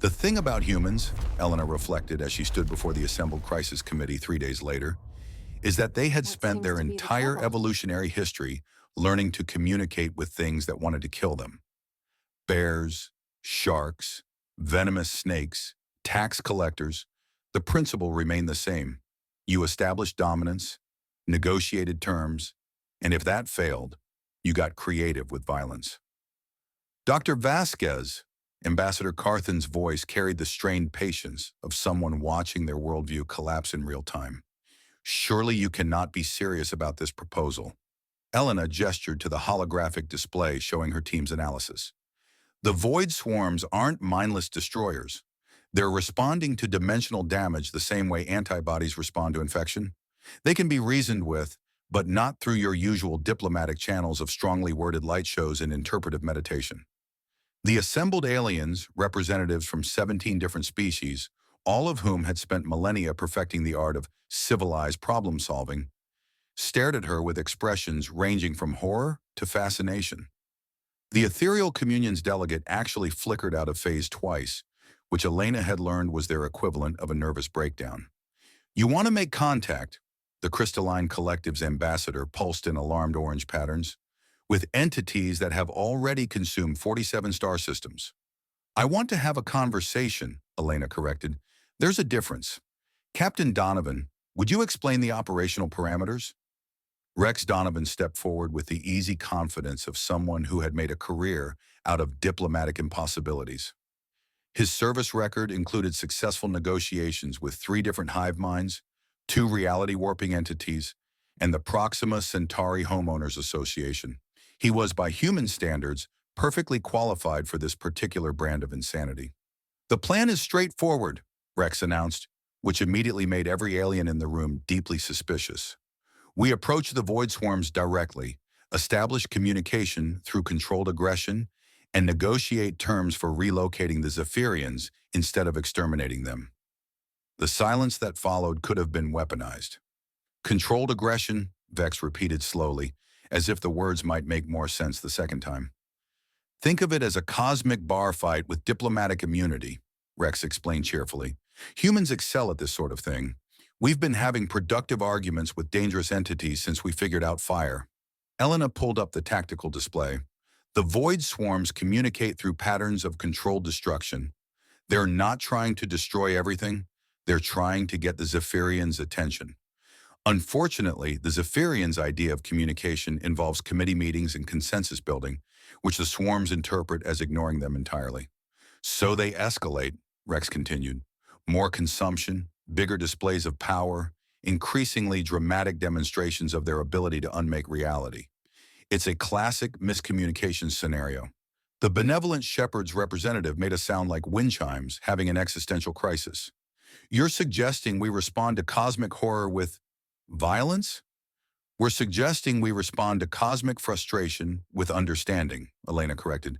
The thing about humans, Elena reflected as she stood before the assembled crisis committee 3 days later, is that they had What spent seems their to be the entire trouble? evolutionary history learning to communicate with things that wanted to kill them. Bears, sharks, venomous snakes, tax collectors. The principle remained the same. You established dominance, negotiated terms, and if that failed, you got creative with violence. Dr. Vasquez, Ambassador Carthan's voice carried the strained patience of someone watching their worldview collapse in real time. Surely you cannot be serious about this proposal. Elena gestured to the holographic display showing her team's analysis. The void swarms aren't mindless destroyers. They're responding to dimensional damage the same way antibodies respond to infection. They can be reasoned with, but not through your usual diplomatic channels of strongly worded light shows and interpretive meditation. The assembled aliens, representatives from 17 different species, all of whom had spent millennia perfecting the art of civilized problem solving, stared at her with expressions ranging from horror to fascination. The ethereal communion's delegate actually flickered out of phase twice, which Elena had learned was their equivalent of a nervous breakdown. You want to make contact, the crystalline collective's ambassador pulsed in alarmed orange patterns, with entities that have already consumed 47 star systems. I want to have a conversation, Elena corrected. There's a difference. Captain Donovan, would you explain the operational parameters? Rex Donovan stepped forward with the easy confidence of someone who had made a career out of diplomatic impossibilities. His service record included successful negotiations with 3 different hive minds, 2 reality warping entities, and the Proxima Centauri Homeowners Association. He was, by human standards, perfectly qualified for this particular brand of insanity. The plan is straightforward, Rex announced, which immediately made every alien in the room deeply suspicious. We approach the void swarms directly, establish communication through controlled aggression, and negotiate terms for relocating the Zephyrians instead of exterminating them. The silence that followed could have been weaponized. Controlled aggression, Vex repeated slowly, as if the words might make more sense the second time. Think of it as a cosmic bar fight with diplomatic immunity, Rex explained cheerfully. Humans excel at this sort of thing. We've been having productive arguments with dangerous entities since we figured out fire. Elena pulled up the tactical display. The void swarms communicate through patterns of controlled destruction. They're not trying to destroy everything. They're trying to get the Zephyrians' attention. Unfortunately, the Zephyrians' idea of communication involves committee meetings and consensus building, which the swarms interpret as ignoring them entirely. So they escalate, Rex continued. More consumption, bigger displays of power, increasingly dramatic demonstrations of their ability to unmake reality. It's a classic miscommunication scenario. The benevolent shepherd's representative made us sound like wind chimes having an existential crisis. You're suggesting we respond to cosmic horror with violence? We're suggesting we respond to cosmic frustration with understanding, Elena corrected.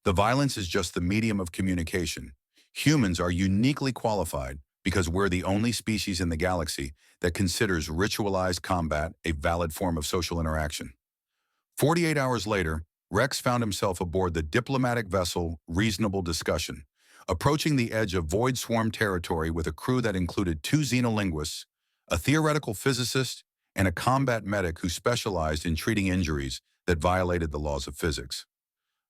The violence is just the medium of communication. Humans are uniquely qualified because we're the only species in the galaxy that considers ritualized combat a valid form of social interaction. 48 hours later, Rex found himself aboard the diplomatic vessel Reasonable Discussion, approaching the edge of void swarm territory with a crew that included 2 xenolinguists, a theoretical physicist, and a combat medic who specialized in treating injuries that violated the laws of physics.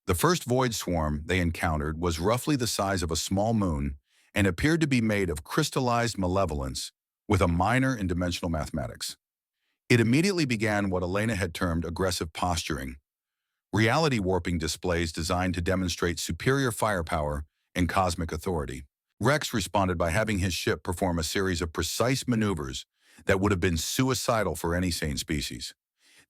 The first void swarm they encountered was roughly the size of a small moon and appeared to be made of crystallized malevolence with a minor in dimensional mathematics. It immediately began what Elena had termed aggressive posturing, reality warping displays designed to demonstrate superior firepower and cosmic authority. Rex responded by having his ship perform a series of precise maneuvers that would have been suicidal for any sane species.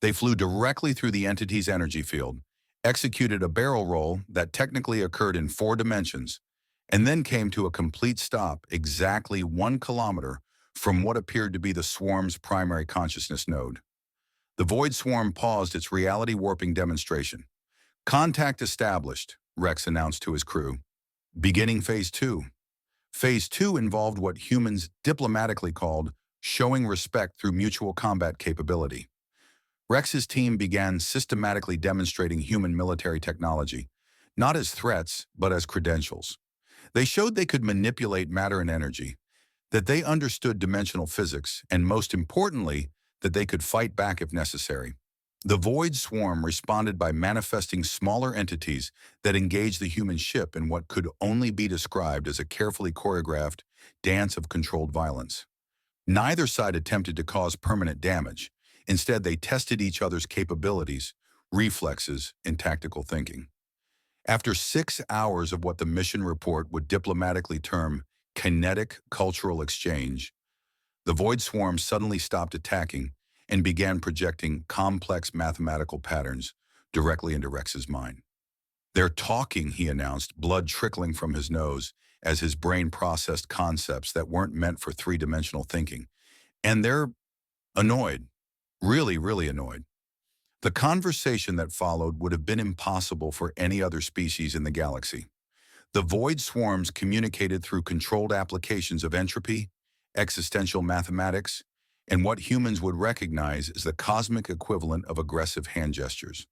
They flew directly through the entity's energy field, executed a barrel roll that technically occurred in 4 dimensions, and then came to a complete stop exactly 1 kilometer from what appeared to be the swarm's primary consciousness node. The void swarm paused its reality warping demonstration. Contact established, Rex announced to his crew. Beginning Phase 2. Phase 2 involved what humans diplomatically called showing respect through mutual combat capability. Rex's team began systematically demonstrating human military technology, not as threats, but as credentials. They showed they could manipulate matter and energy, that they understood dimensional physics, and most importantly, that they could fight back if necessary. The Void Swarm responded by manifesting smaller entities that engaged the human ship in what could only be described as a carefully choreographed dance of controlled violence. Neither side attempted to cause permanent damage. Instead, they tested each other's capabilities, reflexes, and tactical thinking. After 6 hours of what the mission report would diplomatically term kinetic cultural exchange, the Void Swarm suddenly stopped attacking and began projecting complex mathematical patterns directly into Rex's mind. "They're talking," he announced, blood trickling from his nose as his brain processed concepts that weren't meant for three-dimensional thinking. "And they're annoyed. Really, really annoyed." The conversation that followed would have been impossible for any other species in the galaxy. The Void Swarms communicated through controlled applications of entropy, existential mathematics, and what humans would recognize as the cosmic equivalent of aggressive hand gestures.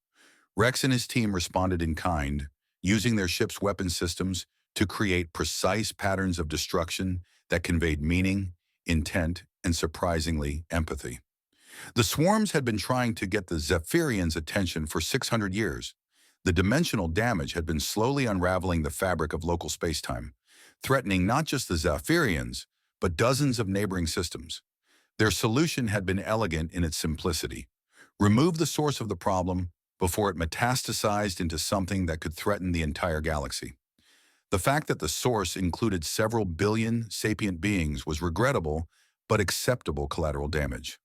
Rex and his team responded in kind, using their ship's weapon systems to create precise patterns of destruction that conveyed meaning, intent, and surprisingly, empathy. The swarms had been trying to get the Zephyrians' attention for 600 years. The dimensional damage had been slowly unraveling the fabric of local spacetime, threatening not just the Zephyrians, but dozens of neighboring systems. Their solution had been elegant in its simplicity. Remove the source of the problem before it metastasized into something that could threaten the entire galaxy. The fact that the source included several billion sapient beings was regrettable but acceptable collateral damage.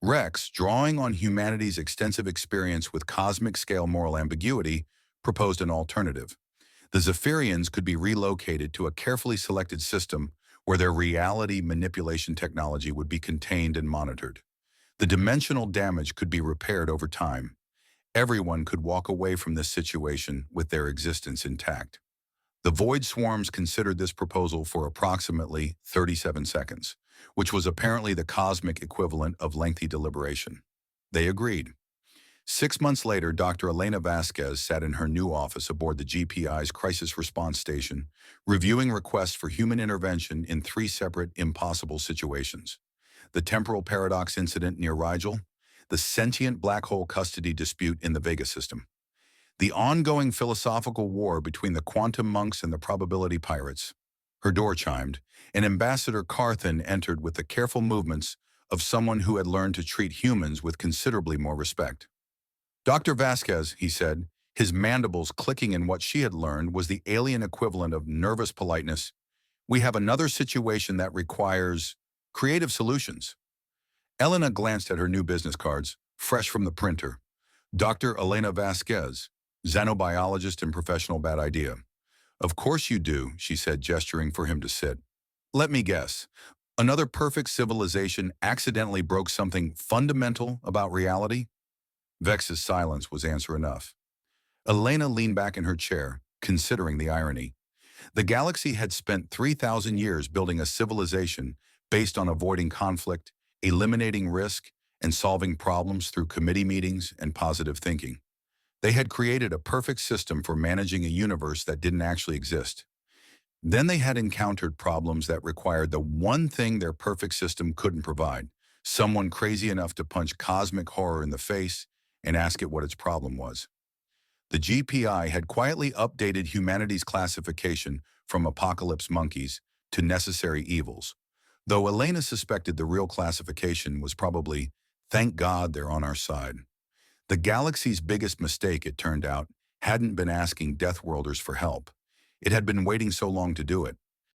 Rex, drawing on humanity's extensive experience with cosmic-scale moral ambiguity, proposed an alternative. The Zephyrians could be relocated to a carefully selected system where their reality manipulation technology would be contained and monitored. The dimensional damage could be repaired over time. Everyone could walk away from this situation with their existence intact. The Void Swarms considered this proposal for approximately 37 seconds, which was apparently the cosmic equivalent of lengthy deliberation. They agreed. 6 months later, Dr. Elena Vasquez sat in her new office aboard the GPI's Crisis Response Station, reviewing requests for human intervention in 3 separate impossible situations: the temporal paradox incident near Rigel, the sentient black hole custody dispute in the Vega system, the ongoing philosophical war between the quantum monks and the probability pirates. Her door chimed, and Ambassador Carthan entered with the careful movements of someone who had learned to treat humans with considerably more respect. "Dr. Vasquez," he said, his mandibles clicking in what she had learned was the alien equivalent of nervous politeness, "we have another situation that requires creative solutions." Elena glanced at her new business cards, fresh from the printer. "Dr. Elena Vasquez, xenobiologist and professional bad idea." "Of course you do," she said, gesturing for him to sit. "Let me guess. Another perfect civilization accidentally broke something fundamental about reality?" Vex's silence was answer enough. Elena leaned back in her chair, considering the irony. The galaxy had spent 3,000 years building a civilization based on avoiding conflict, eliminating risk, and solving problems through committee meetings and positive thinking. They had created a perfect system for managing a universe that didn't actually exist. Then they had encountered problems that required the one thing their perfect system couldn't provide: someone crazy enough to punch cosmic horror in the face and ask it what its problem was. The GPI had quietly updated humanity's classification from apocalypse monkeys to necessary evils, though Elena suspected the real classification was probably, "Thank God they're on our side." The galaxy's biggest mistake, it turned out, hadn't been asking Deathworlders for help. It had been waiting so long to do it.